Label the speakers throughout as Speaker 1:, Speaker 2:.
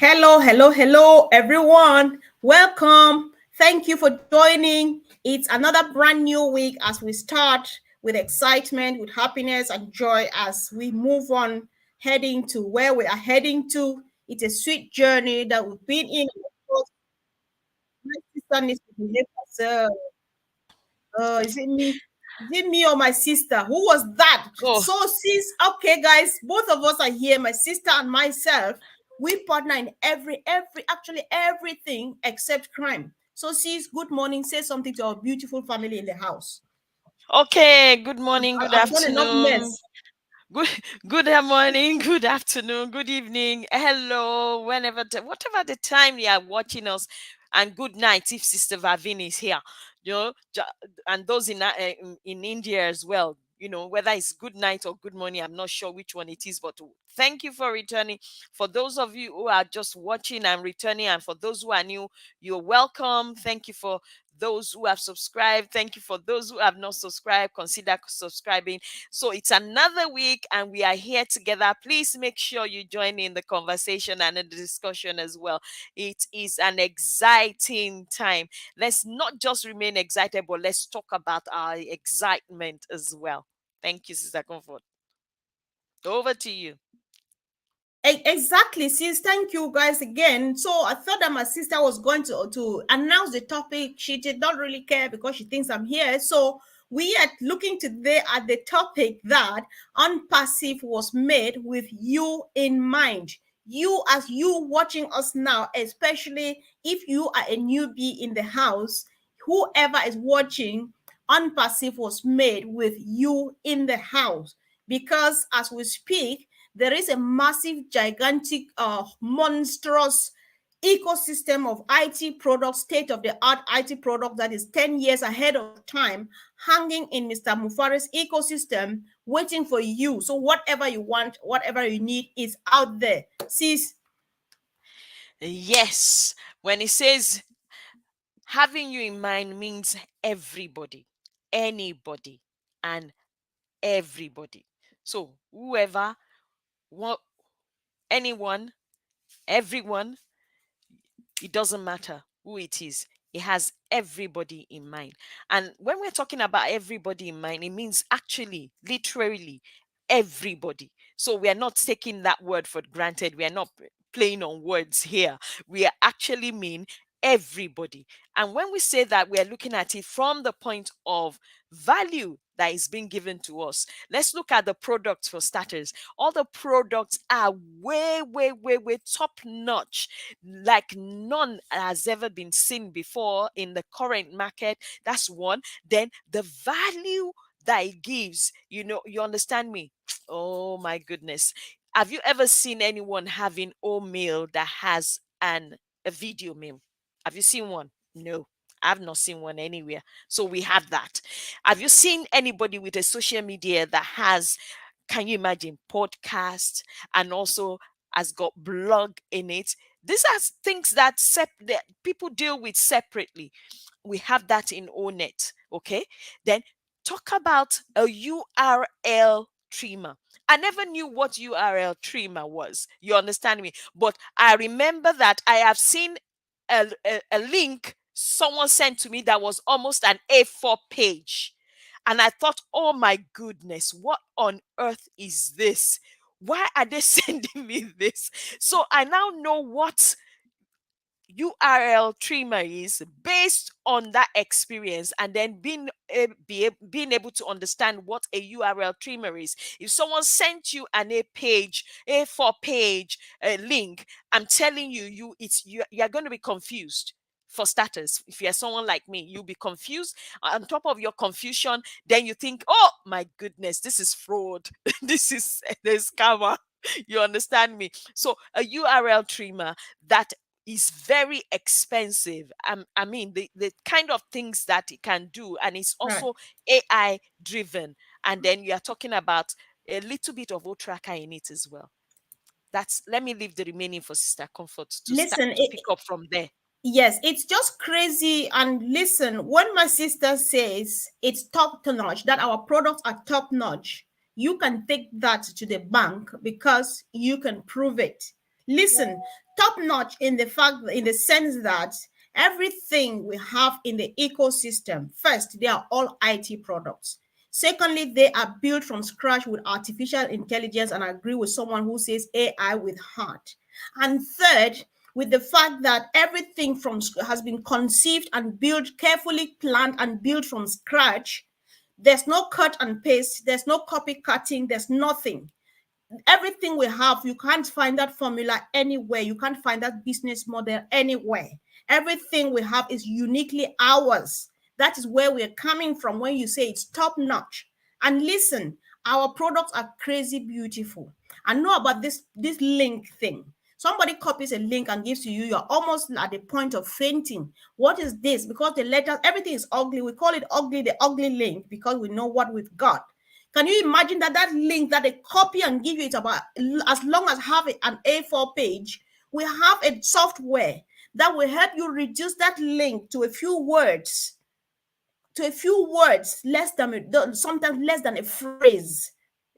Speaker 1: Hello, everyone. Welcome. Thank you for joining. It's another brand new week as we start with excitement, with happiness and joy as we move on, heading to where we are heading to. It's a sweet journey that we've been in. Of course, my sister needs to behave herself. Is it me? Is it me or my sister? Who was that?
Speaker 2: Oh,
Speaker 1: So, sis, okay, guys, both of us are here, my sister and myself. We partner in actually everything except crime. So, sis, good morning. Say something to our beautiful family in the house.
Speaker 2: okay. Good morning, good
Speaker 1: I've done enough
Speaker 2: afternoon.
Speaker 1: mess.
Speaker 2: Good good morning, good afternoon, good evening. Hello, whatever the time you are watching us. And good night if Sister Vavin is here. You know, and those in India as well. Whether it's good night or good morning, I'm not sure which one it is, but thank you for returning. For those of you who are just watching and returning, and for those who are new, you're welcome. Thank you for those who have subscribed. Thank you for those who have not subscribed. Consider subscribing. So it's another week and we are here together. Please make sure you join in the conversation and in the discussion as well. It is an exciting time. Let's not just remain excited, but let's talk about our excitement as well. Thank you, Sister Comfort. Over to you.
Speaker 1: Exactly, sis. Thank you guys again. So I thought that my sister was going to announce the topic. She did not really care because she thinks I'm here. So we are looking today at the topic that Unpassive was made with you in mind. You, as you watching us now, especially if you are a newbie in the house, whoever is watching, Unpassive was made with you in the house. Because as we speak, there is a massive, gigantic, monstrous ecosystem of IT products, state of the art IT product that is 10 years ahead of time, hanging in Mr. Mufari's ecosystem, waiting for you. So, whatever you want, whatever you need is out there. Sis,
Speaker 2: Yes, when it says having you in mind means everybody, anybody, and everybody. So whoever, what, anyone, everyone, it doesn't matter who it is. It has everybody in mind. And when we're talking about everybody in mind, it means actually, literally, everybody. So we are not taking that word for granted. We are not playing on words here. We are actually mean everybody. And when we say that, we are looking at it from the point of value that is being given to us. Let's look at the products for starters. All the products are way, way, way, way top notch, like none has ever been seen before in the current market. That's one. Then the value that it gives, you understand me? Oh my goodness. Have you ever seen anyone having oatmeal that has a video meal? Have you seen one? No. I've not seen one anywhere. So we have that. Have you seen anybody with a social media that has, can you imagine, podcast and also has got blog in it? These are things that people deal with separately. We have that in Onet. Okay. Then talk about a URL trimmer. I never knew what URL trimmer was. You understand me? But I remember that I have seen a link someone sent to me that was almost an A4 page. And I thought, oh my goodness, what on earth is this? Why are they sending me this? So I now know what URL trimmer is based on that experience, and then being able to understand what a URL trimmer is. If someone sent you an A4 page link, I'm telling you, you're going to be confused. For starters, if you're someone like me, you'll be confused. On top of your confusion, then you think, oh my goodness, this is fraud. This is there's scammer. You understand me? So a URL trimmer that is very expensive. I mean, the kind of things that it can do, and it's
Speaker 1: right.
Speaker 2: also AI driven. And then you are talking about a little bit of tracker in it as well. That's Let me leave the remaining for Sister Comfort to start
Speaker 1: Listen,
Speaker 2: to pick up from there.
Speaker 1: yes, it's just crazy. And listen, when my sister says it's top notch, that our products are top notch, you can take that to the bank because you can prove it. Listen, top notch in the sense that everything we have in the ecosystem, first, they are all IT products. Secondly, they are built from scratch with artificial intelligence, and I agree with someone who says AI with heart. And third, with the fact that everything has been conceived and built, carefully planned and built from scratch. There's no cut and paste, there's no copycatting, there's nothing. Everything we have, you can't find that formula anywhere. You can't find that business model anywhere. Everything we have is uniquely ours. That is where we're coming from when you say it's top notch. And listen, our products are crazy beautiful. I know about this link thing. Somebody copies a link and gives to you, you're almost at the point of fainting. What is this? Because the letters, everything is ugly. We call it ugly, the ugly link, because we know what we've got. Can you imagine that link that they copy and give you, it's about as long as have an A4 page? We have a software that will help you reduce that link to a few words, less than sometimes less than a phrase,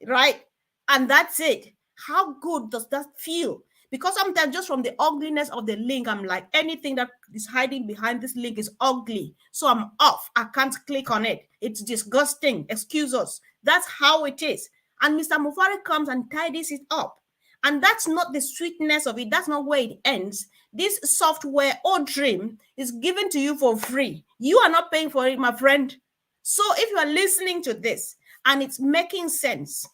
Speaker 1: right? And that's it. How good does that feel? Because sometimes just from the ugliness of the link, I'm like, anything that is hiding behind this link is ugly. So I'm off. I can't click on it. It's disgusting. Excuse us. That's how it is. And Mr. Mufari comes and tidies it up. And that's not the sweetness of it. That's not where it ends. This software or dream is given to you for free. You are not paying for it, my friend. So if you are listening to this and it's making sense,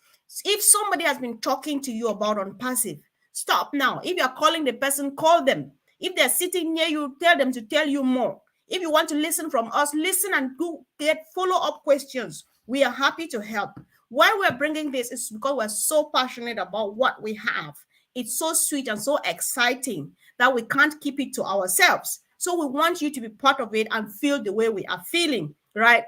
Speaker 1: if somebody has been talking to you about on passive, stop now. If you're calling the person, call them. If they're sitting near you, tell them to tell you more. If you want to listen from us, listen and go get follow-up questions. We are happy to help. Why we're bringing this is because we're so passionate about what we have. It's so sweet and so exciting that we can't keep it to ourselves. So we want you to be part of it and feel the way we are feeling, right?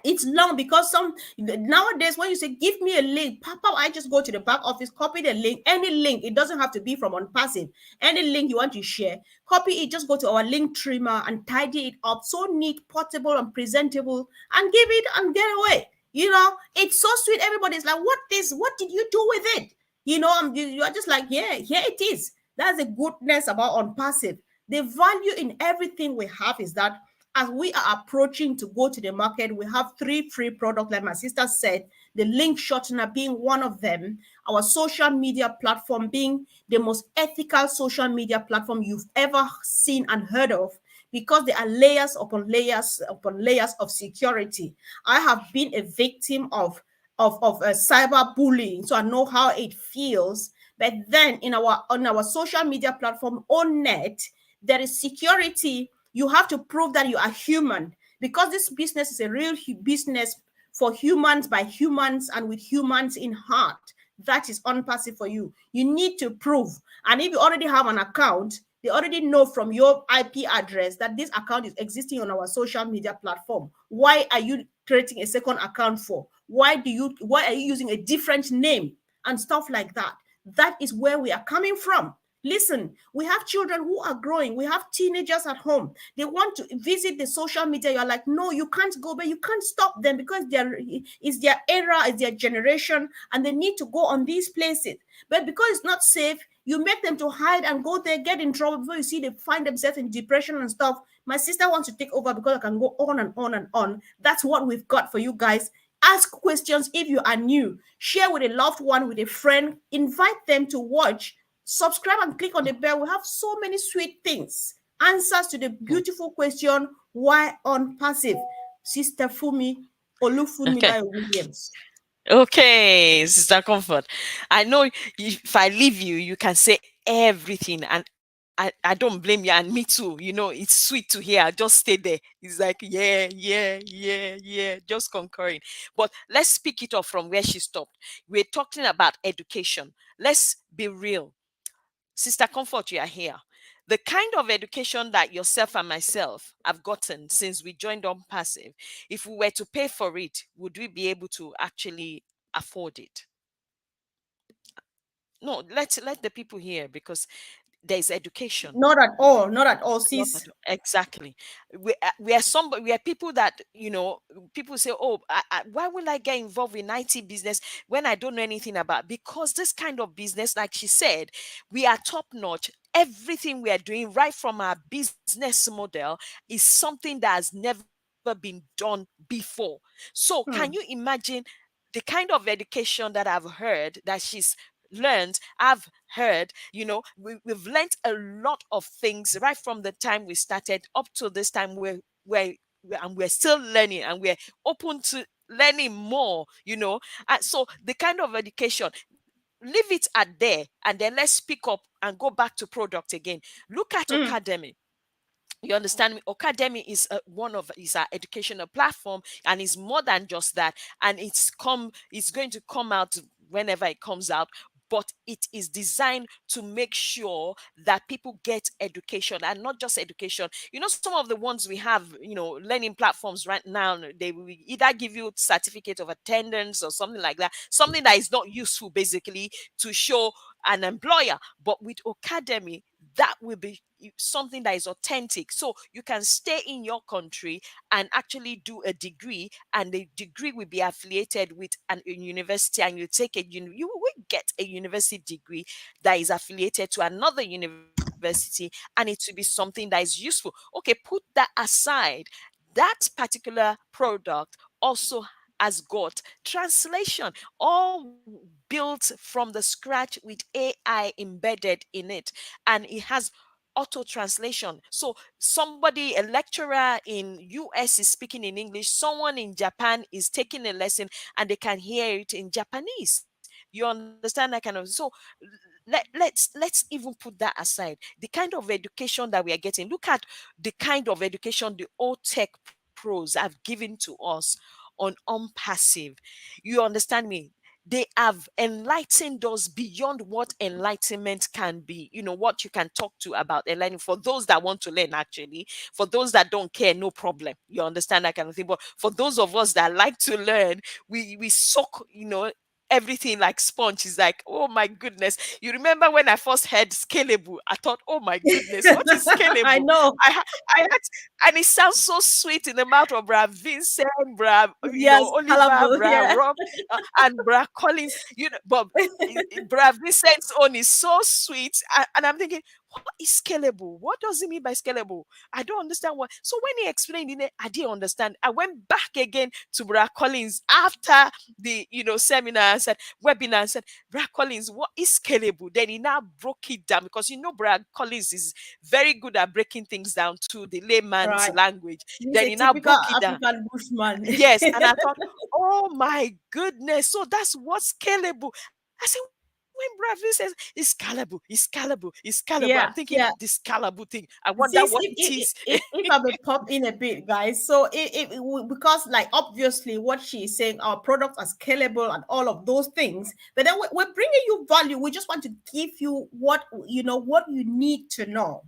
Speaker 1: It's long because some nowadays when you say give me a link, papa, I just go to the back office, copy the link, any link. It doesn't have to be from on passive. Any link you want to share, copy it, just go to our link trimmer and tidy it up so neat, portable and presentable, and give it and get away. It's so sweet. Everybody's like, what did you do with it? You are just like, yeah, here it is. That's the goodness about on passive. The value in everything we have is that as we are approaching to go to the market, we have 3 free products, like my sister said, the link shortener being one of them, our social media platform being the most ethical social media platform you've ever seen and heard of, because there are layers upon layers upon layers of security. I have been a victim of cyber bullying, so I know how it feels. But then on our social media platform, on net, there is security. You have to prove that you are human, because this business is a real business for humans, by humans, and with humans in heart. That is on passive for you. You need to prove. And if you already have an account, they already know from your IP address that this account is existing on our social media platform. Why are you creating a second account for? Why are you using a different name and stuff like that? That is where we are coming from. Listen, we have children who are growing. We have teenagers at home. They want to visit the social media. You're like, no, you can't go, but you can't stop them because it's their era, it's their generation, and they need to go on these places. But because it's not safe, you make them to hide and go there, get in trouble. Before you see, they find themselves in depression and stuff. My sister wants to take over because I can go on and on and on. That's what we've got for you guys. Ask questions if you are new. Share with a loved one, with a friend. Invite them to watch. Subscribe and click on the bell. We have so many sweet things. Answers to the beautiful question, why on passive? Sister Fumi Olufunmilayo Williams.
Speaker 2: Okay, Sister Comfort. I know if I leave you, you can say everything, and I don't blame you, and me too. It's sweet to hear. Just stay there. It's like, yeah, just concurring. But let's pick it up from where she stopped. We're talking about education. Let's be real. Sister Comfort, you are here. The kind of education that yourself and myself have gotten since we joined on passive, if we were to pay for it, would we be able to actually afford it? No, let the people hear, because there's education.
Speaker 1: Not at all, sis.
Speaker 2: Exactly. We are people that, people say, oh, why will I get involved in IT business when I don't know anything about? Because this kind of business, like she said, we are top notch. everything we are doing, right from our business model, is something that has never been done before. So can you
Speaker 1: Hmm.
Speaker 2: imagine the kind of education that I've heard that she's learned? I've heard, we've learned a lot of things right from the time we started up to this time, and we're still learning, and we're open to learning more, and so the kind of education, leave it at there, and then let's pick up and go back to product again. Look at
Speaker 1: Hmm.
Speaker 2: Academy. You understand me? Academy is is our educational platform, and it's more than just that. And it's going to come out whenever it comes out, but it is designed to make sure that people get education, and not just education. Some of the ones we have, learning platforms right now, they will either give you certificate of attendance or something like that, something that is not useful basically to show an employer. But with Academy, that will be something that is authentic. So you can stay in your country and actually do a degree, and the degree will be affiliated with a university, and you take you will get a university degree that is affiliated to another university, and it will be something that is useful. Okay, put that aside. That particular product also has got translation, all built from the scratch with AI embedded in it, and it has auto translation. So somebody, a lecturer in US is speaking in English, someone in Japan is taking a lesson, and they can hear it in Japanese. You understand that kind of? So let's even put that aside. The kind of education that we are getting, look at the kind of education the old tech pros have given to us on Passive. You understand me? They have enlightened us beyond what enlightenment can be. What you can talk to about learning, for those that want to learn, actually. For those that don't care, no problem. You understand that kind of thing. But for those of us that like to learn, we soak, everything like sponge. Is like, oh my goodness. You remember when I first heard scalable, I thought, oh my goodness, what is
Speaker 1: I
Speaker 2: scalable?
Speaker 1: know.
Speaker 2: I had, and it sounds so sweet in the mouth of Brad Vincent, Brad,
Speaker 1: Yes,
Speaker 2: Oliver,
Speaker 1: colorful.
Speaker 2: Brad
Speaker 1: Yeah.
Speaker 2: Rob, and Brad Collins. But Brad Vincent's own is so sweet, and I'm thinking, what is scalable? What does it mean by scalable? I don't understand what. So when he explained it, I didn't understand. I went back again to Brad Collins after the seminar and said, webinar, and said, Brad Collins, what is scalable? Then he now broke it down, because Brad Collins is very good at breaking things down to the layman's
Speaker 1: Right.
Speaker 2: language.
Speaker 1: He's
Speaker 2: Then
Speaker 1: a
Speaker 2: he now
Speaker 1: typical
Speaker 2: broke it down.
Speaker 1: African bushman.
Speaker 2: Yes, and I thought, oh my goodness, so that's what's scalable. I said, when Bravin says it's scalable, it's scalable, it's scalable, I'm thinking
Speaker 1: Yeah,
Speaker 2: this
Speaker 1: yeah.
Speaker 2: scalable thing. I wonder what
Speaker 1: Since
Speaker 2: it is.
Speaker 1: if I may pop in a bit, guys. So because like obviously what she's saying, our products are scalable and all of those things, but then we're bringing you value. We just want to give you what you need to know.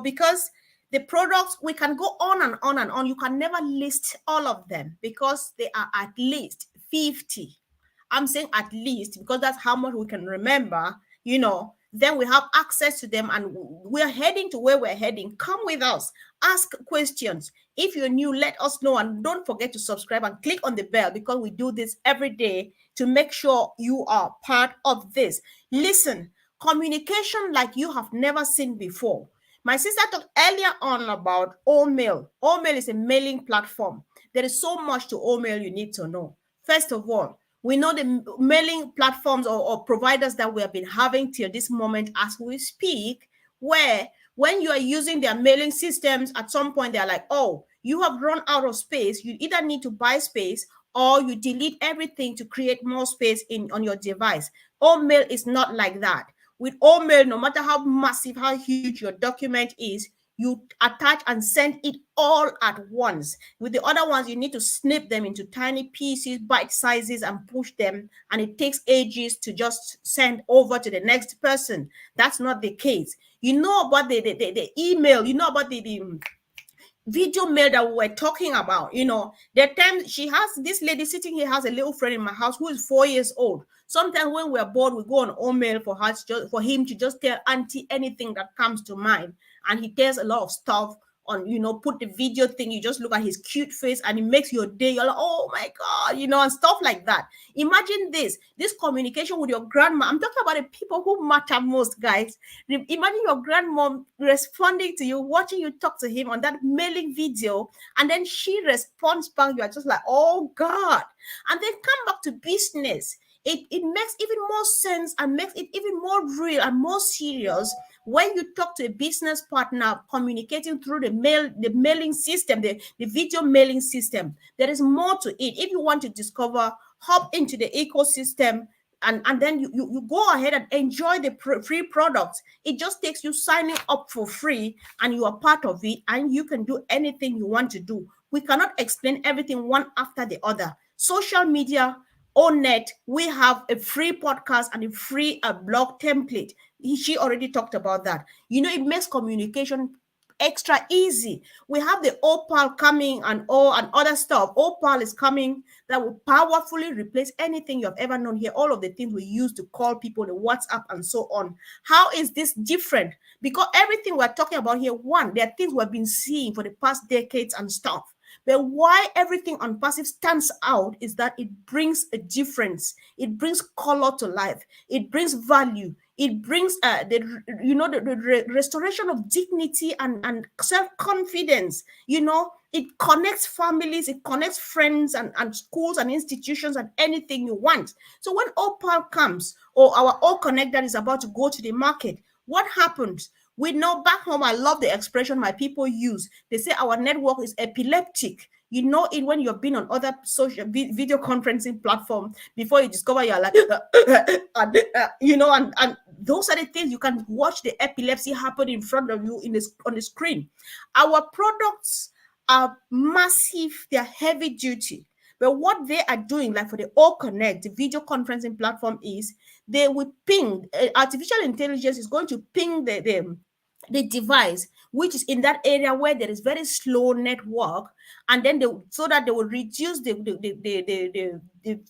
Speaker 1: Because the products, we can go on and on and on. You can never list all of them because they are at least 50. I'm saying at least because that's how much we can remember, then we have access to them, and we're heading to where we're heading. Come with us, ask questions. If you're new, let us know, and don't forget to subscribe and click on the bell, because we do this every day to make sure you are part of this. Listen, communication like you have never seen before. My sister talked earlier on about Omail. Omail is a mailing platform. There is so much to Omail you need to know. First of all, we know the mailing platforms or providers that we have been having till this moment as we speak, where when you are using their mailing systems, at some point they're like, oh, you have run out of space. You either need to buy space or you delete everything to create more space on your device. Mail is not like that. With Mail, no matter how massive, how huge your document is, you attach and send it all at once. With the other ones, you need to snip them into tiny pieces, bite sizes, and push them, and it takes ages to just send over to the next person. That's not the case. You know about the email, you know about the video mail that we were talking about. The time she has this lady sitting here has a little friend in my house who is 4 years old. Sometimes when we're bored, we go on mail for her for him to just tell auntie anything that comes to mind, and he tells a lot of stuff on, put the video thing, you just look at his cute face and it makes your day. You're like, oh my God, and stuff like that. Imagine this communication with your grandma. I'm talking about the people who matter most, guys. Imagine your grandmom responding to you, watching you talk to him on that mailing video, and then she responds back. You are just like, oh God. And then come back to business. It makes even more sense and makes it even more real and more serious when you talk to a business partner communicating through the mailing system, the video mailing system. There is more to it. If you want to discover, hop into the ecosystem, and then you go ahead and enjoy the free products. It just takes you signing up for free, and you are part of it, and you can do anything you want to do. We cannot explain everything one after the other. Social media, Onet, we have a free podcast and a free blog template. She already talked about that. It makes communication extra easy. We have the Opal coming and other stuff. Opal is coming that will powerfully replace anything you have ever known here. All of the things we use to call people, the WhatsApp and so on. How is this different? Because everything we're talking about here, one, there are things we've been seeing for the past decades and stuff. But why everything on passive stands out is that it brings a difference. It brings color to life. It brings value. It brings the restoration of dignity and self-confidence. It connects families, it connects friends and schools and institutions and anything you want. So when Opal comes, or our All Connect that is about to go to the market, what happens? We know back home, I love the expression my people use. They say our network is epileptic. You know it when you've been on other social video conferencing platform before you discover you're like, and those are the things you can watch the epilepsy happen in front of you on the screen. Our products are massive, they're heavy duty. But what they are doing, like for the All Connect, the video conferencing platform, is they will ping. Artificial intelligence is going to ping the device which is in that area where there is very slow network, and then so that they will reduce the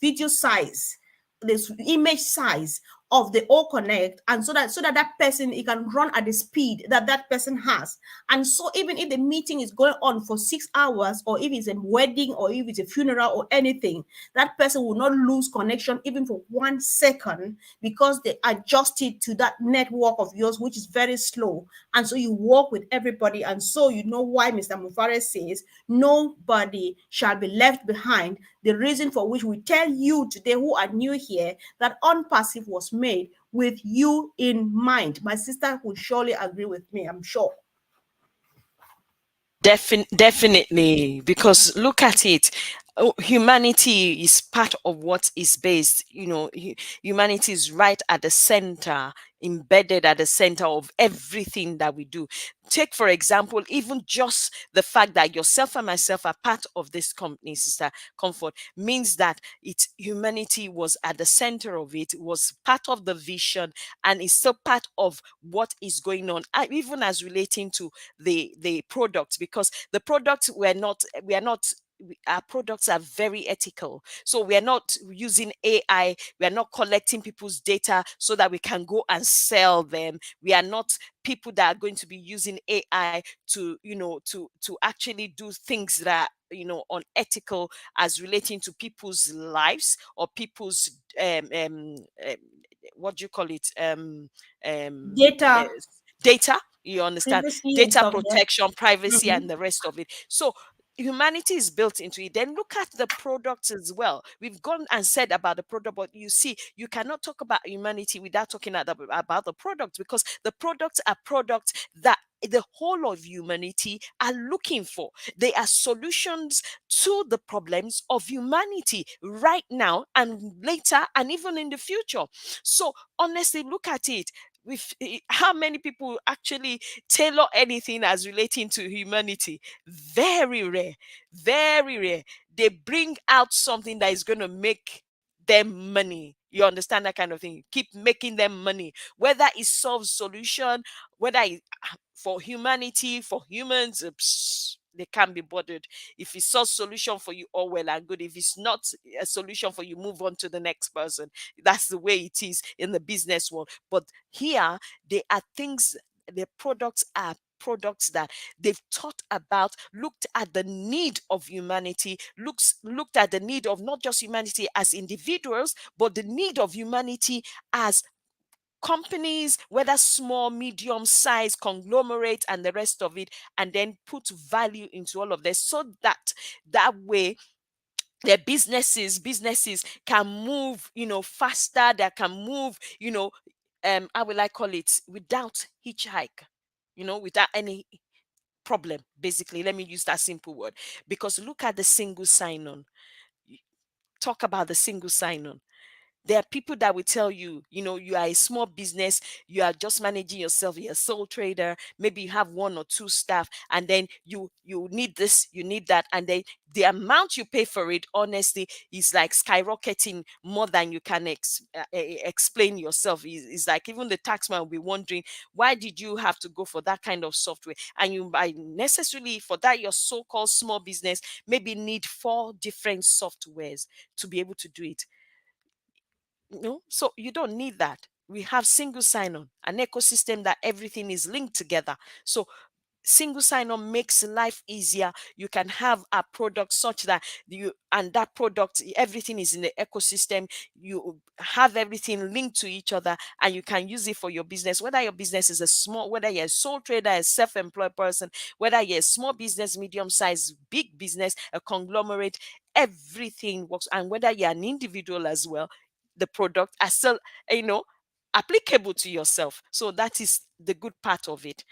Speaker 1: video size, this image size of the All Connect, and so that person, it can run at the speed that person has. And so even if the meeting is going on for 6 hours, or if it's a wedding, or if it's a funeral or anything, that person will not lose connection even for 1 second, because they adjusted to that network of yours, which is very slow. And so you work with everybody. And so you know why Mr. Mufare says nobody shall be left behind. The reason for which we tell you today who are new here that OnPassive was made with you in mind. My sister will surely agree with me, I'm sure.
Speaker 2: Definitely, because look at it. Humanity is part of what is based. Humanity is right at the center, embedded at the center of everything that we do. Take, for example, even just the fact that yourself and myself are part of this company, Sister Comfort, means that humanity was at the center of it, was part of the vision, and is still part of what is going on, even as relating to the products, because the products our products are very ethical. So we are not using AI, we are not collecting people's data so that we can go and sell them. We are not people that are going to be using AI to actually do things that are unethical as relating to people's lives or people's what do you call it,
Speaker 1: Data,
Speaker 2: data, you understand,
Speaker 1: privacy and
Speaker 2: data
Speaker 1: stuff, yeah.
Speaker 2: protection, privacy,
Speaker 1: Mhm.
Speaker 2: and the rest of it. So humanity is built into it. Then look at the products as well. We've gone and said about the product, but you see, you cannot talk about humanity without talking about the products, because the products are products that the whole of humanity are looking for. They are solutions to the problems of humanity right now and later and even in the future. So honestly, look at it. How many people actually tailor anything as relating to humanity? Very rare, very rare. They bring out something that is going to make them money. You understand that kind of thing? Keep making them money, whether it solves solution, whether it, for humanity, for humans, they can't be bothered. If it's a solution for you, all well and good. If it's not a solution for you, move on to the next person. That's the way it is in the business world. But here, they are things, the products are products that they've thought about, looked at the need of humanity, looked at the need of not just humanity as individuals, but the need of humanity as companies, whether small, medium size, conglomerate, and the rest of it, and then put value into all of this, so that that way their businesses can move, faster, that can move, how will I call it, without hitchhike, without any problem. Basically, let me use that simple word, because look at the single sign-on. Talk about the single sign-on. There are people that will tell you, you are a small business, you are just managing yourself, you're a sole trader, maybe you have one or two staff, and then you need this, you need that, and then the amount you pay for it, honestly, is like skyrocketing more than you can explain yourself. It's like even the taxman will be wondering, why did you have to go for that kind of software? And you might necessarily, for that your so-called small business, maybe need 4 different softwares to be able to do it. No, so you don't need that. We have single sign-on, an ecosystem that everything is linked together. So single sign-on makes life easier. You can have a product such that that product, everything is in the ecosystem. You have everything linked to each other, and you can use it for your business, whether your business is whether you're a sole trader, a self-employed person, whether you're a small business, medium size, big business, a conglomerate, everything works. And whether you're an individual as well, the product are still, applicable to yourself. So that is the good part of it.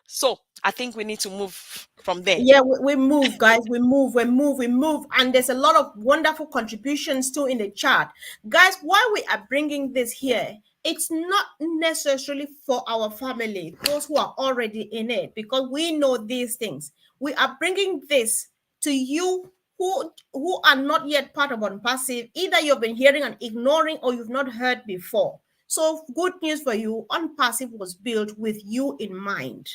Speaker 2: So I think we need to move from there.
Speaker 1: Yeah, we move, guys. We move. And there's a lot of wonderful contributions too in the chat. Guys, why we are bringing this here, it's not necessarily for our family, those who are already in it, because we know these things. We are bringing this to you who are not yet part of Unpassive. Either you've been hearing and ignoring, or you've not heard before. So good news for you, Unpassive was built with you in mind.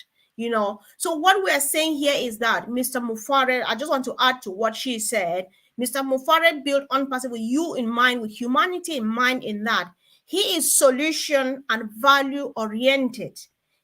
Speaker 1: So what we are saying here is that Mr. Mufare, I just want to add to what she said. Mr. Mufare built Unpassive with you in mind, with humanity in mind, in that he is solution and value oriented.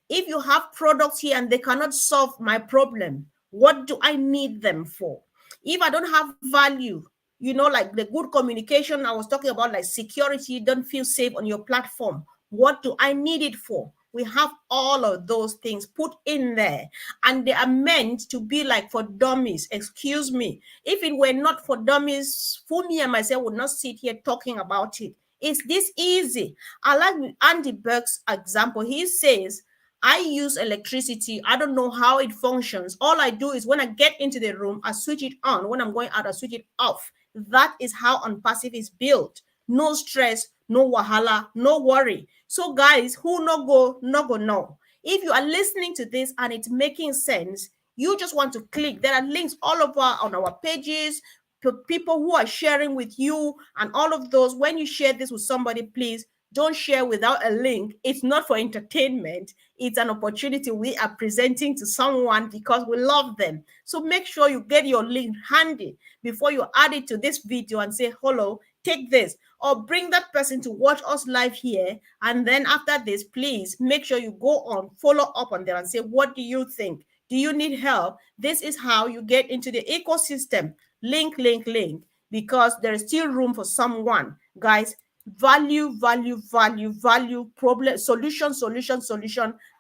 Speaker 1: If you have products here and they cannot solve my problem, what do I need them for? If I don't have value, like the good communication I was talking about, like security, don't feel safe on your platform, what do I need it for? We have all of those things put in there, and they are meant to be like for dummies. Excuse me. If it were not for dummies, Fumi and myself would not sit here talking about it. It's this easy. I like Andy Burke's example. He says, I use electricity. I don't know how it functions. All I do is when I get into the room, I switch it on. When I'm going out, I switch it off. That is how Unpassive is built. No stress, no wahala, no worry. So guys, who no go no. If you are listening to this and it's making sense, you just want to click. There are links all over on our pages to people who are sharing with you and all of those. When you share this with somebody, please don't share without a link. It's not for entertainment. It's an opportunity we are presenting to someone because we love them. So make sure you get your link handy before you add it to this video and say, hello, take this, or bring that person to watch us live here. And then after this, please make sure you go on, follow up on them and say, what do you think? Do you need help? This is how you get into the ecosystem. Link, because there is still room for someone. Guys, value, problem, solution.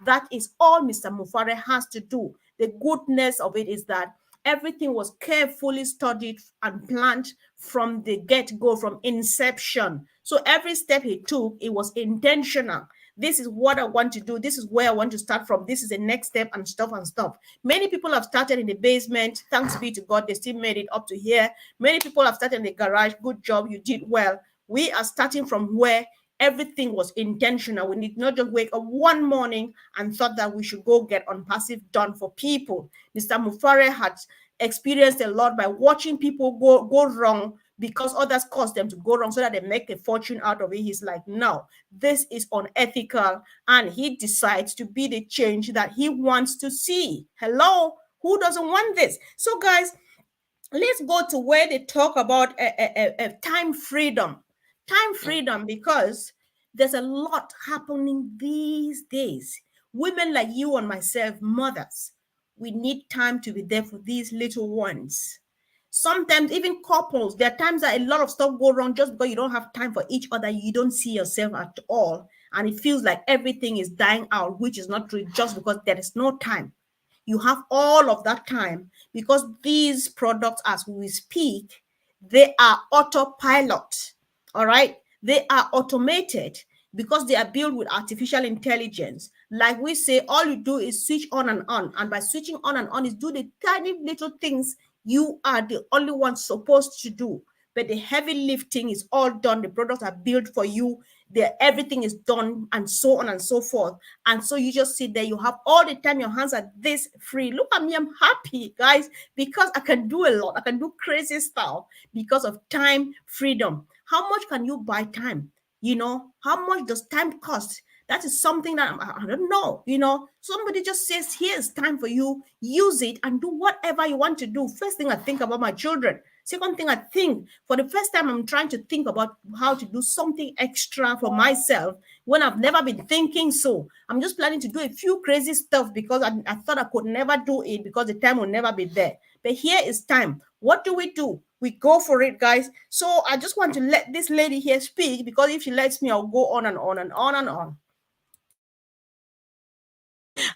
Speaker 1: That is all Mr. Mufare has to do. The goodness of it is that everything was carefully studied and planned from the get-go, from inception. So every step he took, it was intentional. This is what I want to do. This is where I want to start from. This is the next step, and stuff. Many people have started in the basement. Thanks be to God, they still made it up to here. Many people have started in the garage. Good job, you did well. We are starting from where everything was intentional. We did not just wake up one morning and thought that we should go get Unpassive done for people. Mr. Mufare had experienced a lot by watching people go wrong because others caused them to go wrong so that they make a fortune out of it. He's like, no, this is unethical. And he decides to be the change that he wants to see. Hello? Who doesn't want this? So guys, let's go to where they talk about time freedom. Time freedom, because there's a lot happening these days. women like you and myself, mothers, we need time to be there for these little ones. Sometimes even couples, there are times that a lot of stuff go wrong just because you don't have time for each other. You don't see yourself at all, and it feels like everything is dying out, which is not true, just because there is no time. You have all of that time because these products, as we speak, they are autopilot. All right, they are automated because they are built with artificial intelligence. Like we say, all you do is switch on and on, and by switching on and on is do the tiny little things you are the only one supposed to do. But the heavy lifting is all done. The products are built for you. Everything is done, and so on and so forth. And so you just sit there. You have all the time. Your hands are this free. Look at me. I'm happy, guys, because I can do a lot. I can do crazy stuff because of time freedom. How much can you buy time? How much does time cost? That is something that I don't know. Somebody just says, here's time for you, use it and do whatever you want to do. First thing I think about my children. Second thing I think, for the first time, I'm trying to think about how to do something extra for myself when I've never been thinking so. I'm just planning to do a few crazy stuff because I thought I could never do it because the time will never be there. But here is time. What do? We go for it, guys. So I just want to let this lady here speak, because if she lets me, I'll go on and on and on and on.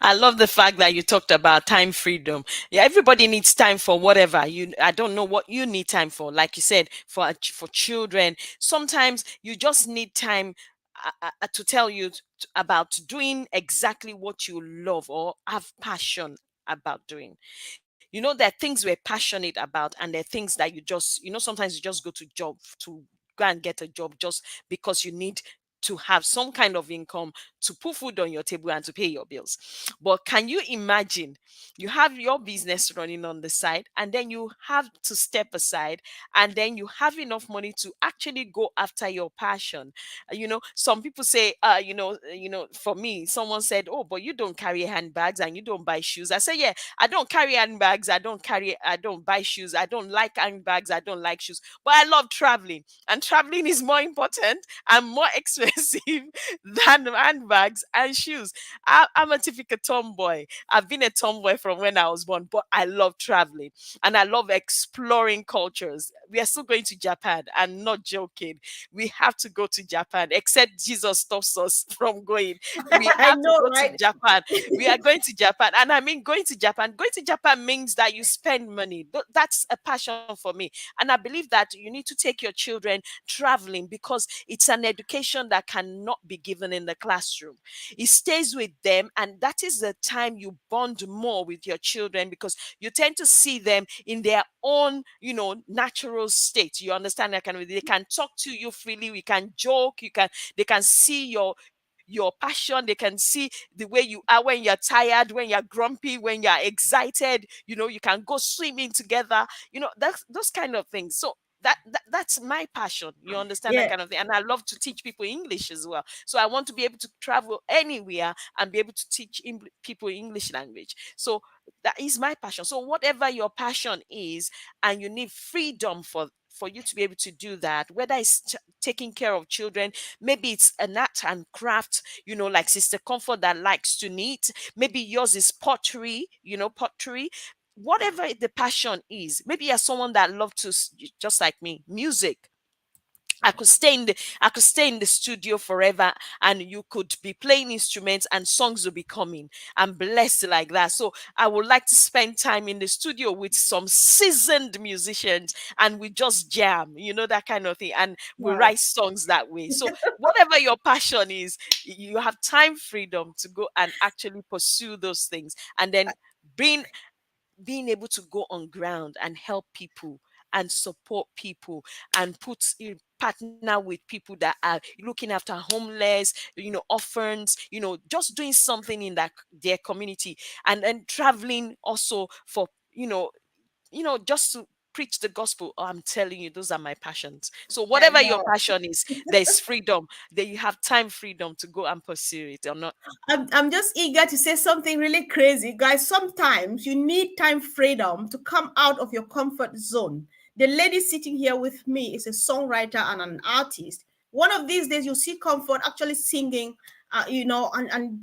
Speaker 2: I love the fact that you talked about time freedom. Yeah, everybody needs time for whatever. I don't know what you need time for. Like you said, for children, sometimes you just need time to tell you about doing exactly what you love or have passion about doing. There are things we're passionate about, and there are things that sometimes you just go to go and get a job just because you need to have some kind of income to put food on your table and to pay your bills. But can you imagine you have your business running on the side, and then you have to step aside, and then you have enough money to actually go after your passion? Some people say, for me, someone said, oh, but you don't carry handbags and you don't buy shoes. I say, yeah, I don't carry handbags, I don't buy shoes, I don't like handbags, I don't like shoes, but I love traveling, and traveling is more important and more expensive than handbags and shoes. I'm a typical tomboy. I've been a tomboy from when I was born, but I love traveling and I love exploring cultures. We are still going to Japan. I'm not joking. We have to go to Japan, except Jesus stops us from going. We
Speaker 1: I
Speaker 2: have to
Speaker 1: know,
Speaker 2: go to
Speaker 1: right?
Speaker 2: Japan. We are going to Japan. And I mean, going to Japan means that you spend money. That's a passion for me. And I believe that you need to take your children traveling because it's an education that cannot be given in the classroom. It stays with them, and that is the time you bond more with your children because you tend to see them in their own, natural state. You understand that kind of, they can talk to you freely, we can joke, they can see your passion, they can see the way you are when you're tired, when you're grumpy, when you're excited. You can go swimming together, that's those kind of things. So that's my passion. You understand that
Speaker 1: Yeah.
Speaker 2: kind of thing. And I love to teach people English as well. So I want to be able to travel anywhere and be able to teach people English language. So that is my passion. So whatever your passion is, and you need freedom for you to be able to do that, whether it's taking care of children, maybe it's an art and craft, like Sister Comfort that likes to knit, maybe yours is pottery, pottery. Whatever the passion is, maybe you're someone that loves to, just like me, music. I could stay in the studio forever, and you could be playing instruments and songs will be coming. I'm blessed like that. So I would like to spend time in the studio with some seasoned musicians, and we just jam, that kind of thing. And we
Speaker 1: Wow.
Speaker 2: write songs that way. So whatever your passion is, you have time freedom to go and actually pursue those things. And then being being able to go on ground and help people and support people and partner with people that are looking after homeless, orphans, just doing something in their community, and then traveling also for, just to preach the gospel. Oh, I'm telling you, those are my passions. So
Speaker 1: I
Speaker 2: whatever your
Speaker 1: know.
Speaker 2: passion is, there's freedom. That you have time freedom to go and pursue it or not.
Speaker 1: I'm just eager to say something really crazy, guys. Sometimes you need time freedom to come out of your comfort zone. The lady sitting here with me is a songwriter and an artist. One of these days, you'll see Comfort actually singing I'm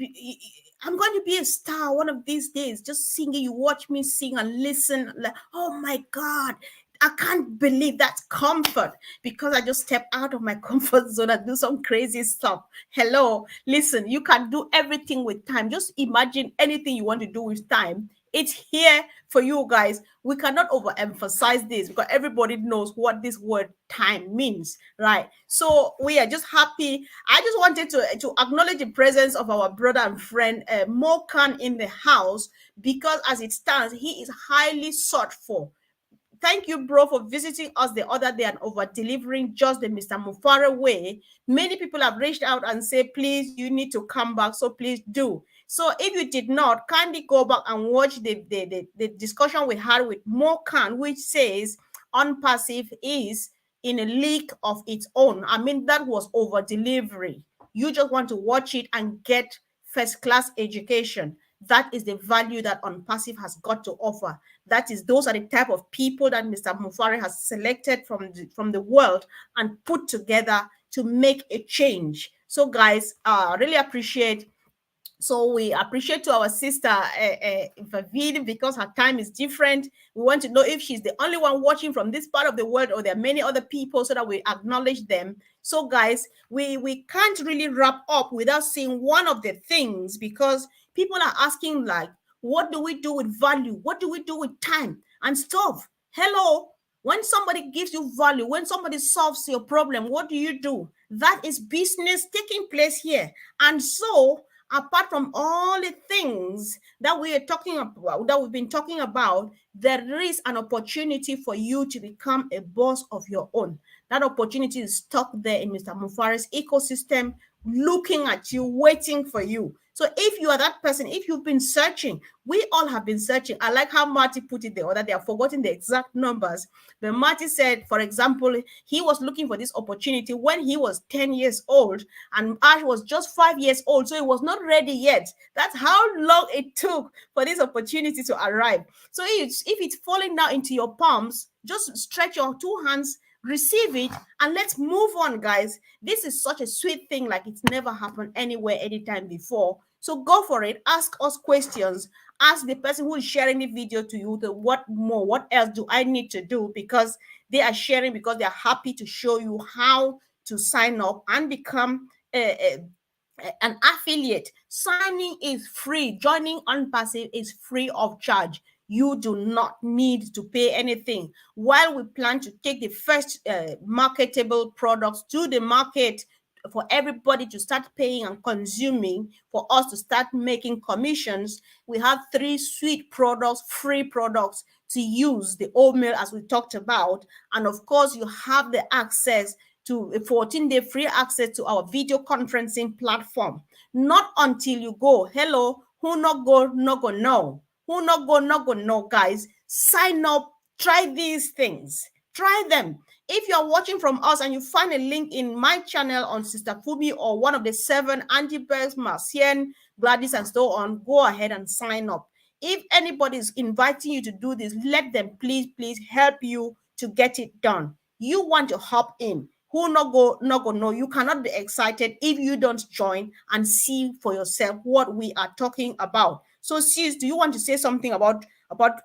Speaker 1: going to be a star one of these days. Just singing, you watch me sing and listen. Like, oh my God, I can't believe that's comfort because I just step out of my comfort zone and do some crazy stuff. Hello, listen, you can do everything with time. Just imagine anything you want to do with time. It's here for you guys. We cannot overemphasize this because everybody knows what this word time means, right? So we are just happy. I just wanted to acknowledge the presence of our brother and friend Mokan in the house because as it stands, he is highly sought for. Thank you, bro, for visiting us the other day and over delivering just the Mr. Mufare way. Many people have reached out and say, please, you need to come back. So please do. So if you did not, kindly go back and watch the discussion we had with Mokan, which says unpassive is in a league of its own. I mean, that was over delivery. You just want to watch it and get first class education. That is the value that unpassive has got to offer. That is, those are the type of people that Mr. Mufari has selected from the world and put together to make a change. So, guys, really appreciate. So we appreciate to our sister Vavid because her time is different. We want to know if she's the only one watching from this part of the world or there are many other people so that we acknowledge them. So guys, we can't really wrap up without seeing one of the things because people are asking like, what do we do with value? What do we do with time and stuff? Hello, when somebody gives you value, when somebody solves your problem, what do you do? That is business taking place here. And so apart from all the things that we are talking about, that we've been talking about, there is an opportunity for you to become a boss of your own. That opportunity is stuck there in Mr. Mufari's ecosystem, looking at you, waiting for you. So if you are that person, if you've been searching, we all have been searching. I like how Marty put it the other day. I've forgotten the exact numbers. But Marty said, for example, he was looking for this opportunity when he was 10 years old and Ash was just 5 years old. So he was not ready yet. That's how long it took for this opportunity to arrive. So if it's falling down into your palms, just stretch your two hands, receive it, and let's move on, guys. This is such a sweet thing, like it's never happened anywhere, anytime before. So go for it. Ask us questions. Ask the person who is sharing the video to you, what more, what else do I need to do? Because they are sharing because they are happy to show you how to sign up and become an affiliate. Signing is free. Joining Unpassive is free of charge. You do not need to pay anything. While we plan to take the first marketable products to the market for everybody to start paying and consuming, for us to start making commissions, we have 3 sweet products, free products to use, the oatmeal as we talked about. And of course, you have the access to a 14-day free access to our video conferencing platform. Not until you go. Hello, who not go, not go know. Who not go, not go know, guys. Sign up, try these things. Try them. If you're watching from us and you find a link in my channel on Sister Fumi or one of the 7 Anti-Bears, Marcien, Gladys, and so on, go ahead and sign up. If anybody is inviting you to do this, let them please help you to get it done. You want to hop in. Who not go no. You cannot be excited if you don't join and see for yourself what we are talking about. So sis, do you want to say something about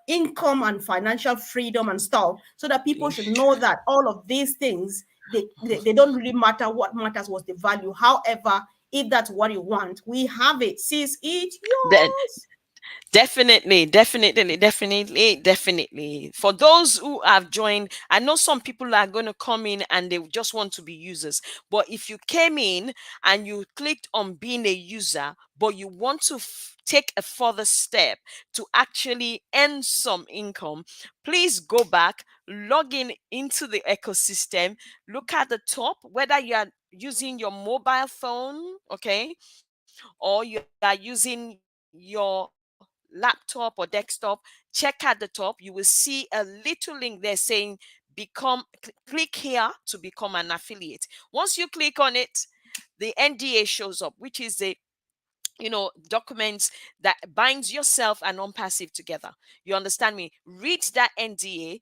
Speaker 1: income and financial freedom and stuff so that people should know that all of these things they don't really matter? What matters was the value. However, if that's what you want, we have it. Sis, it's
Speaker 2: Then
Speaker 1: yours.
Speaker 2: definitely. For those who have joined, I know some people are going to come in and they just want to be users. But if you came in and you clicked on being a user, but you want to take a further step to actually earn some income, please go back, log in into the ecosystem, look at the top, whether you are using your mobile phone, okay, or you are using your laptop or desktop. Check at the top, you will see a little link there saying click here to become an affiliate. Once you click on it, the NDA shows up, which is the documents that binds yourself and Unpassive together. You understand me? Read that NDA,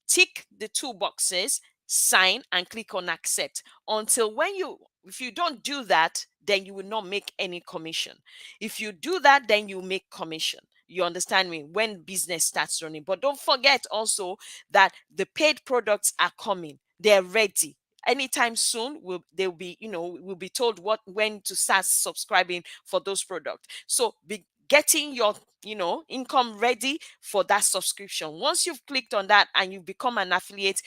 Speaker 2: tick the 2 boxes, sign, and click on accept. Until when you If you don't do that, then you will not make any commission. If you do that, then you make commission. You understand me? When business starts running. But don't forget also that the paid products are coming. They're ready. Anytime soon, they'll be, we'll be told when to start subscribing for those products. So be getting your income ready for that subscription. Once you've clicked on that and you become an affiliate,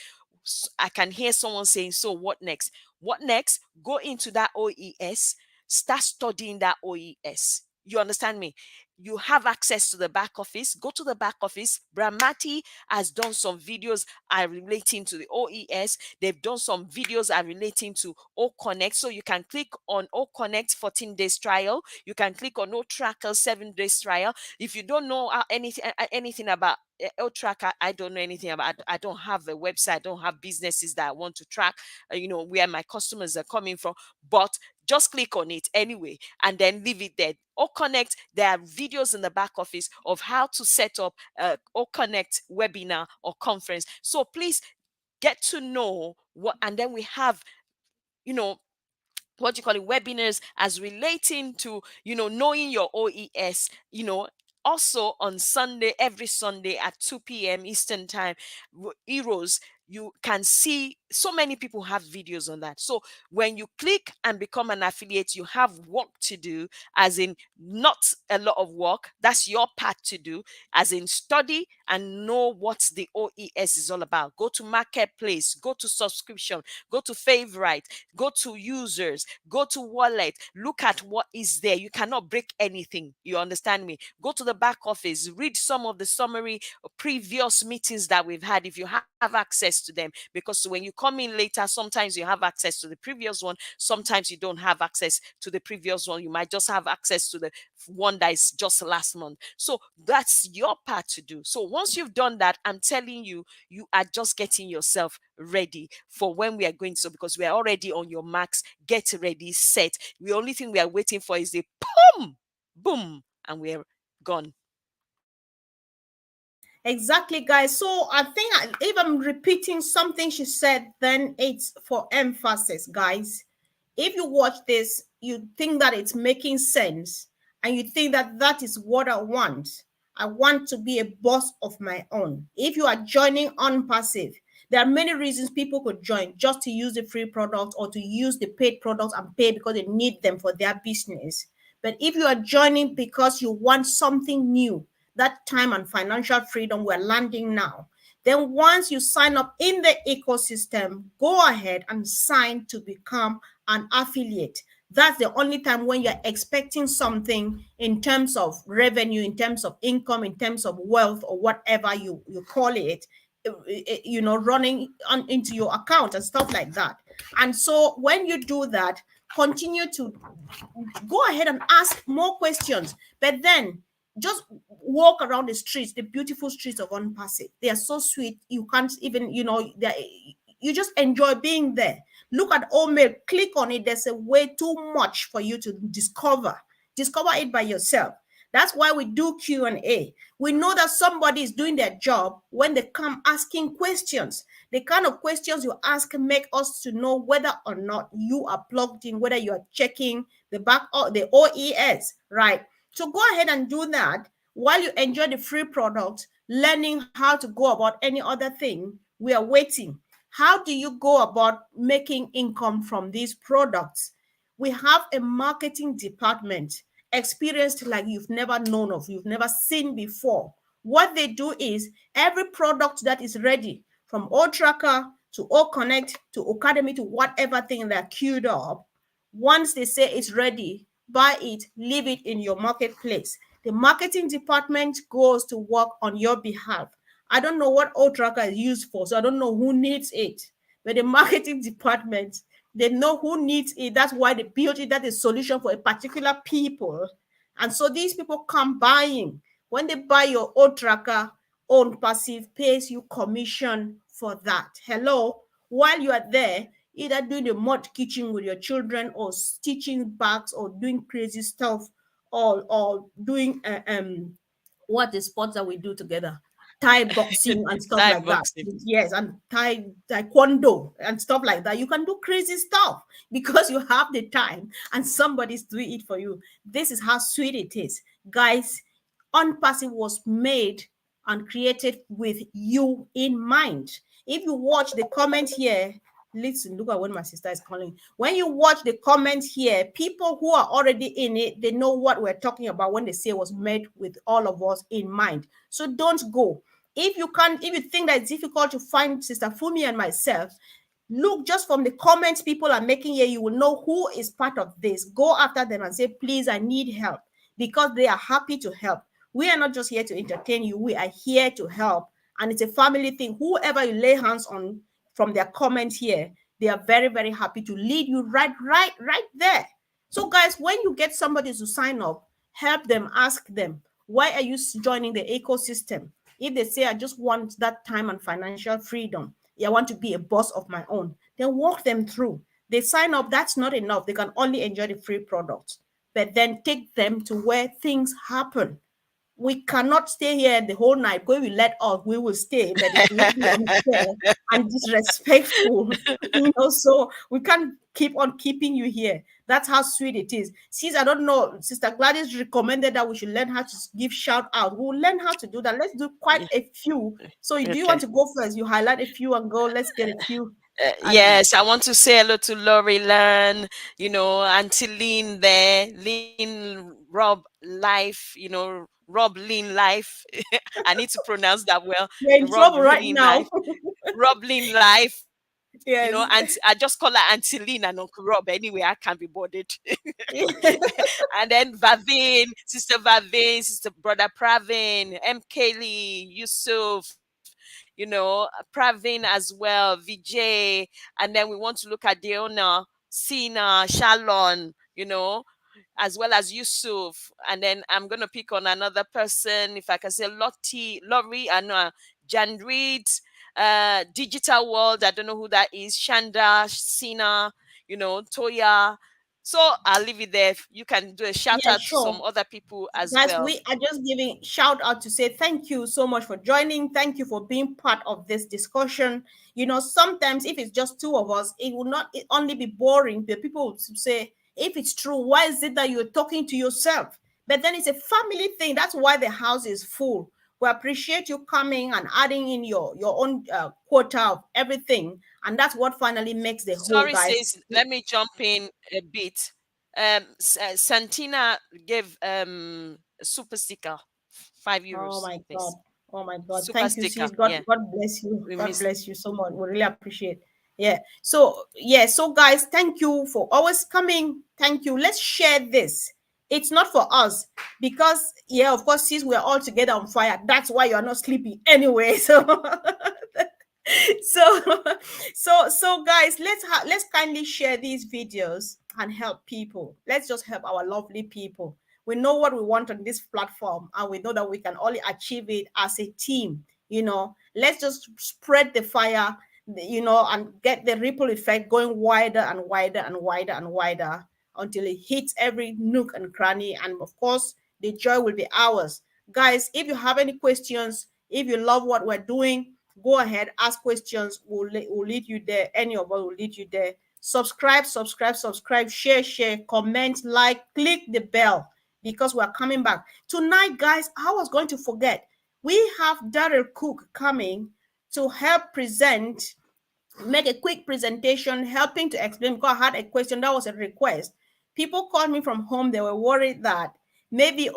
Speaker 2: I can hear someone saying, so what next? What next? Go into that OES, start studying that OES. You understand me? You have access to the back office. Go to the back office. Bramati has done some videos are relating to the OES. They've done some videos are relating to O Connect. So you can click on O Connect 14 days trial. You can click on O Tracker 7 days trial. If you don't know anything about O Tracker, I don't know anything about. I don't have a website. I don't have businesses that I want to track. Where my customers are coming from. But just click on it anyway and then leave it there. O Connect, there are videos in the back office of how to set up a O Connect webinar or conference. So please get to know what, and then we have, you know, what you call it, webinars as relating to knowing your OES. Also on Sunday, every Sunday at 2 p.m. Eastern time, Heroes, you can see so many people have videos on that. So when you click and become an affiliate, you have work to do, as in not a lot of work. That's your part to do, as in study and know what the OES is all about. Go to marketplace, go to subscription, go to favorite, go to users, go to wallet, look at what is there. You cannot break anything. You understand me? Go to the back office, read some of the summary previous meetings that we've had if you have access to them, because when you come in later, sometimes you have access to the previous one, sometimes you don't have access to the previous one. You might just have access to the one that is just last month. So that's your part to do. So once you've done that, I'm telling you, you are just getting yourself ready for when we are going to, because we are already on your marks, get ready, set. The only thing we are waiting for is the boom, boom, and we're gone.
Speaker 1: Exactly, guys. So I think if I'm repeating something she said, then it's for emphasis, guys. If you watch this, you think that it's making sense, and you think that that is what I want. I want to be a boss of my own. If you are joining on passive, there are many reasons people could join, just to use the free product or to use the paid products and pay because they need them for their business. But if you are joining because you want something new, that time and financial freedom we're landing now, then once you sign up in the ecosystem, go ahead and sign to become an affiliate. That's the only time when you're expecting something in terms of revenue, in terms of income, in terms of wealth, or whatever you call it, running on into your account and stuff like that. And so when you do that, continue to go ahead and ask more questions, but then just walk around the streets, the beautiful streets of Onpassy. They are so sweet. You can't even, you just enjoy being there. Look at Omail, click on it. There's a way too much for you to discover. Discover it by yourself. That's why we do Q&A. We know that somebody is doing their job when they come asking questions. The kind of questions you ask make us to know whether or not you are plugged in, whether you are checking the back or the OES, right? So go ahead and do that while you enjoy the free product, learning how to go about any other thing. We are waiting. How do you go about making income from these products? We have a marketing department experienced like you've never known of, you've never seen before. What they do is every product that is ready, from O Tracker to O Connect to Academy to whatever thing they're queued up, once they say it's ready, buy it, leave it in your marketplace. The marketing department goes to work on your behalf. I don't know what O Tracker is used for, so I don't know who needs it. But the marketing department, they know who needs it. That's why they built it. That is solution for a particular people. And so these people come buying. When they buy your old tracker, own passive pays you commission for that. Hello, while you are there, either doing the mud kitchen with your children, or stitching bags, or doing crazy stuff, or doing what the sports that we do together. Thai boxing and stuff
Speaker 2: Thai
Speaker 1: like that.
Speaker 2: boxing.
Speaker 1: Yes, and Thai taekwondo and stuff like that. You can do crazy stuff because you have the time and somebody's doing it for you. This is how sweet it is. Guys, Unpassive was made and created with you in mind. If you watch the comment here, listen, look at when my sister is calling. When you watch the comment here, people who are already in it, they know what we're talking about when they say it was made with all of us in mind. So don't go. If you can't, if you think that it's difficult to find Sister Fumi and myself, look just from the comments people are making here, you will know who is part of this. Go after them and say, please, I need help, because they are happy to help. We are not just here to entertain you, we are here to help. And it's a family thing. Whoever you lay hands on from their comments here, they are very, very happy to lead you right there. So, guys, when you get somebody to sign up, help them, ask them, why are you joining the ecosystem? If they say, I just want that time and financial freedom, I want to be a boss of my own, then walk them through. They sign up, that's not enough. They can only enjoy the free products, but then take them to where things happen. We cannot stay here the whole night. Going, we let off, we will stay, but it will be unfair and disrespectful, So we can't keep on keeping you here. That's how sweet it is. Since I don't know, Sister Gladys recommended that we should learn how to give shout out. We'll learn how to do that. Let's do quite a few. So, do you want
Speaker 2: Okay.
Speaker 1: to go first? You highlight a few and go. Let's get a few. And
Speaker 2: Yes, I want to say hello to Lori Learn, Auntie Lean there, Lean Rob Life, Rob Lean Life. I need to pronounce that well.
Speaker 1: you're in
Speaker 2: Rob
Speaker 1: trouble right
Speaker 2: Lean
Speaker 1: now.
Speaker 2: Life, Rob Lean Life.
Speaker 1: Yes.
Speaker 2: And I just call her Auntie Lean and Uncle Rob. Anyway, I can't be bothered. And then Vavin, Sister Vavin, Sister Brother Pravin, M. Kaylee, Yusuf, Pravin as well, Vijay, and then we want to look at Deona, Sina, Shalon, as well as Yusuf. And then I'm going to pick on another person, if I can say Lottie, Laurie, and Jan Reed, Digital World, I don't know who that is, Shanda, Sina, Toya. So I'll leave it there. You can do a shout
Speaker 1: Yeah,
Speaker 2: out to some
Speaker 1: sure.
Speaker 2: other people as
Speaker 1: Guys,
Speaker 2: well.
Speaker 1: we are just giving shout out to say thank you so much for joining. Thank you for being part of this discussion. Sometimes if it's just two of us, it will not only be boring, but people will say, if it's true, why is it that you're talking to yourself? But then it's a family thing. That's why the house is full. We appreciate you coming and adding in your own quota of everything. And that's what finally makes the whole,
Speaker 2: Sorry,
Speaker 1: guys.
Speaker 2: says, let me jump in a bit. Santina gave a super sticker,
Speaker 1: Oh
Speaker 2: €5,
Speaker 1: my God.
Speaker 2: please.
Speaker 1: Oh my God.
Speaker 2: Super
Speaker 1: Thank you,
Speaker 2: sticker.
Speaker 1: sis.
Speaker 2: Yeah,
Speaker 1: God bless you.
Speaker 2: we
Speaker 1: God
Speaker 2: missed.
Speaker 1: bless you so much. We really appreciate. Yeah. So yeah, so guys, thank you for always coming. Thank you. Let's share this. It's not for us because yeah, of course, since we're all together on fire, that's why you're not sleeping anyway. So so so guys, let's kindly share these videos and help people. Let's just help our lovely people. We know what we want on this platform and we know that we can only achieve it as a team. Let's just spread the fire, and get the ripple effect going wider and wider and wider and wider until it hits every nook and cranny. And of course, the joy will be ours. Guys, if you have any questions, if you love what we're doing, go ahead, ask questions. We'll lead you there. Any of us will lead you there. Subscribe, share, comment, like, click the bell because we're coming back. Tonight, guys, I was going to forget. We have Daryl Cook coming to help make a quick presentation, helping to explain, because I had a question that was a request. People called me from home. They were worried that maybe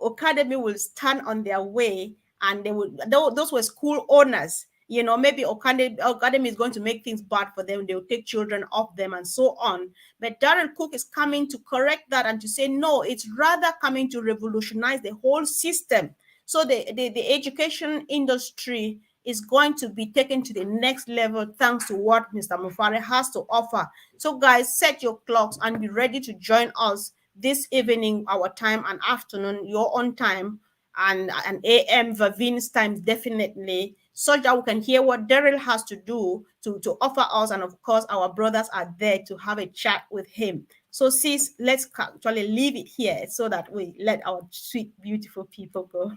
Speaker 1: Academy will stand on their way and those were school owners. Maybe Academy is going to make things bad for them. They will take children off them and so on. But Darren Cook is coming to correct that and to say, no, it's rather coming to revolutionize the whole system. So the education industry is going to be taken to the next level thanks to what Mr. Mufare has to offer. So guys, set your clocks and be ready to join us this evening, our time, and afternoon, your own time, and an AM Vavin's time, definitely, so that we can hear what Daryl has to do to offer us. And of course, our brothers are there to have a chat with him. So sis, let's actually leave it here so that we let our sweet, beautiful people go.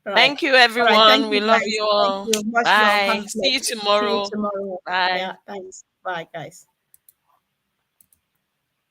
Speaker 1: All right.
Speaker 2: Thank you,
Speaker 1: All right. Thank
Speaker 2: everyone. We
Speaker 1: you,
Speaker 2: love
Speaker 1: guys.
Speaker 2: you
Speaker 1: Thank
Speaker 2: all.
Speaker 1: you. Much love. Have
Speaker 2: Bye.
Speaker 1: a
Speaker 2: See you
Speaker 1: blessed day. See you
Speaker 2: tomorrow.
Speaker 1: tomorrow.
Speaker 2: Bye.
Speaker 1: Yeah. Thanks. Bye, guys.